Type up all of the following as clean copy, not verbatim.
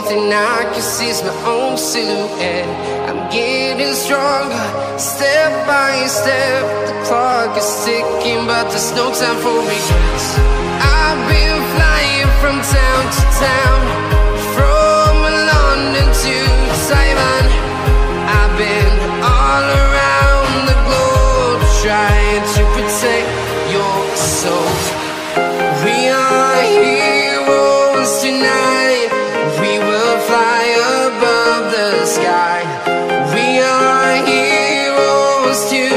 thing I can see is my own silhouette. I'm getting stronger, step by step. The clock is ticking, but there's no time for regrets. I've been flying from town to town, from London to Taiwan. I've been all around the globe, trying to protect your soul. We are heroes tonight. We will fly above the sky. We are heroes tonight.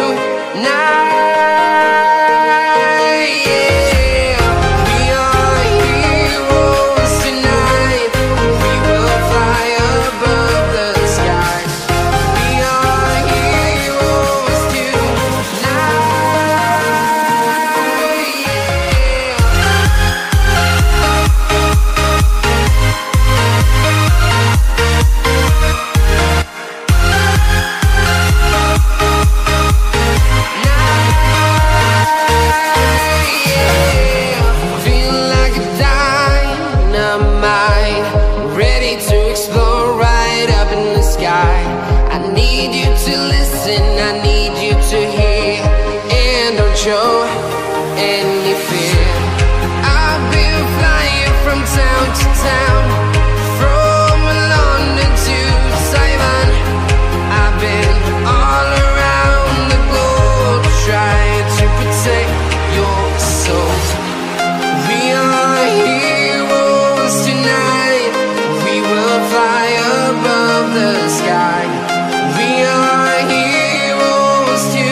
Show any fear. I've been flying from town to town, from London to Taiwan. I've been all around the globe, trying to protect your soul. We are heroes tonight. We will fly above the sky. We are heroes tonight.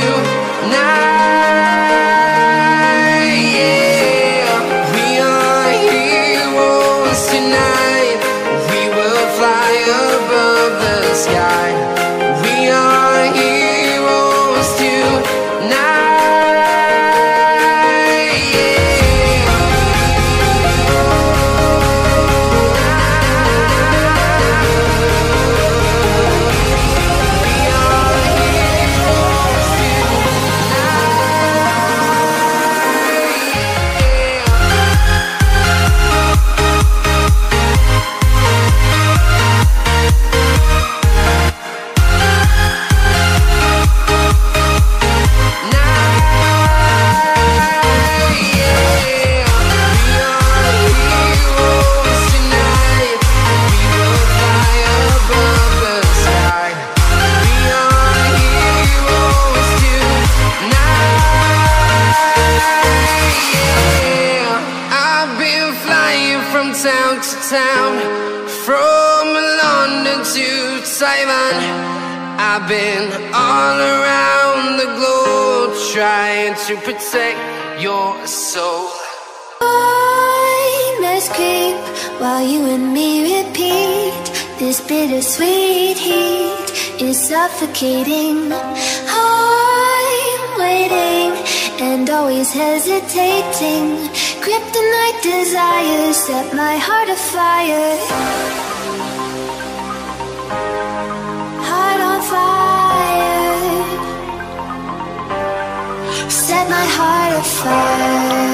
Town to town, from London to Taiwan. I've been all around the globe, trying to protect your soul. Let's creep while you and me repeat. This bittersweet heat is suffocating. I'm waiting and always hesitating. Kryptonite desires set my heart afire. Heart on fire. Set my heart afire.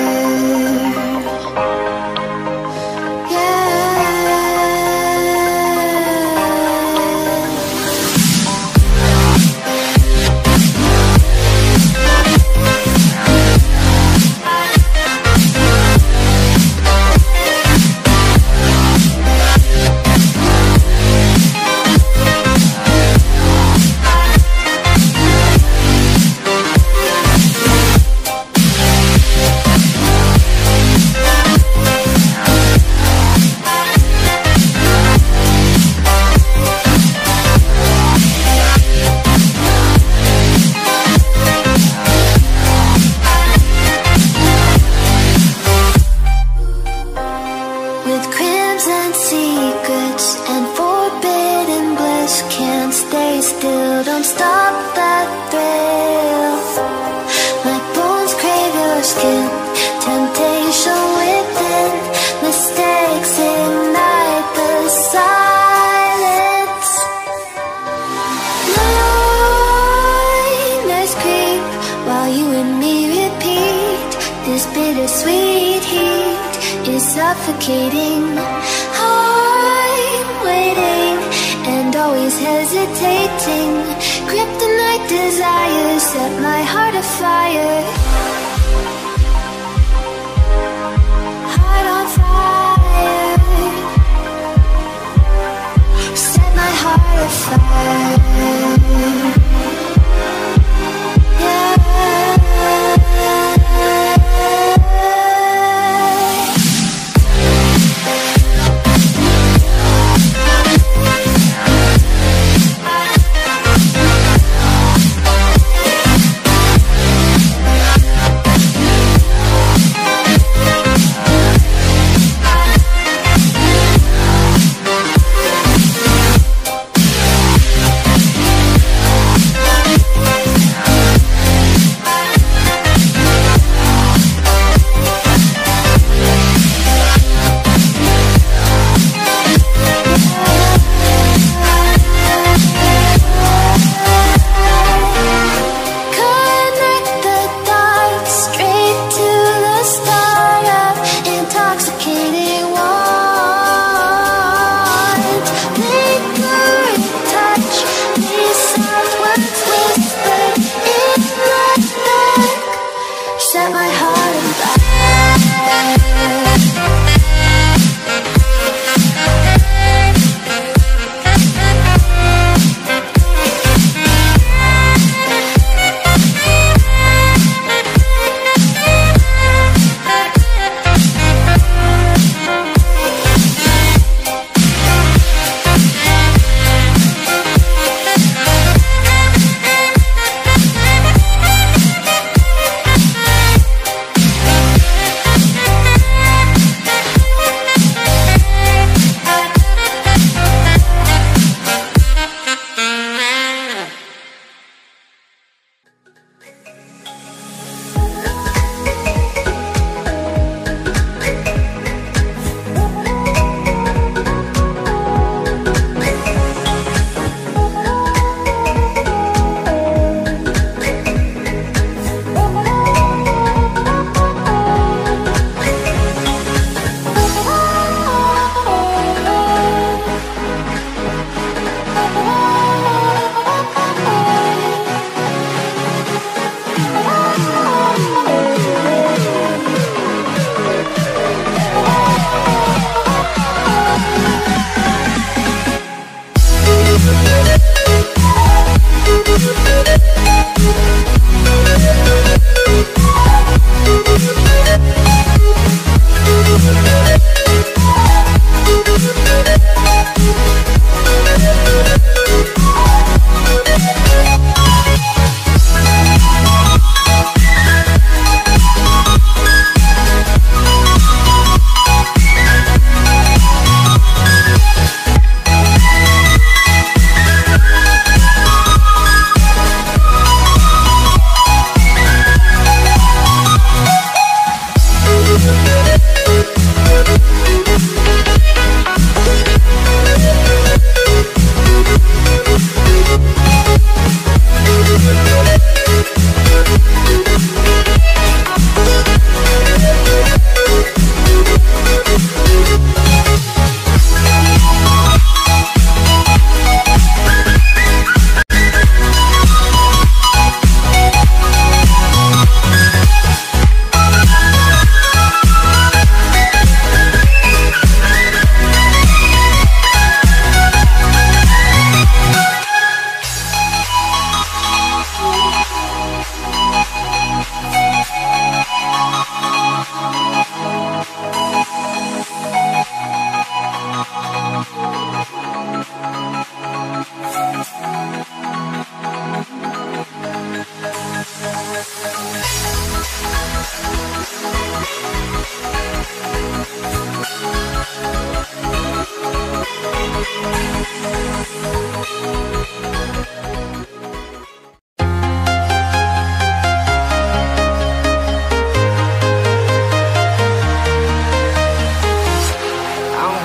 Bittersweet heat is suffocating. I'm waiting. melting. Kryptonite desires set my heart afire. Heart on fire. Set my heart afire.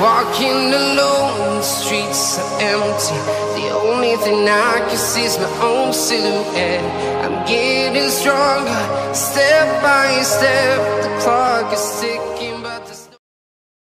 Walking alone, the streets are empty. The only thing I can see is my own silhouette. I'm getting stronger, step by step.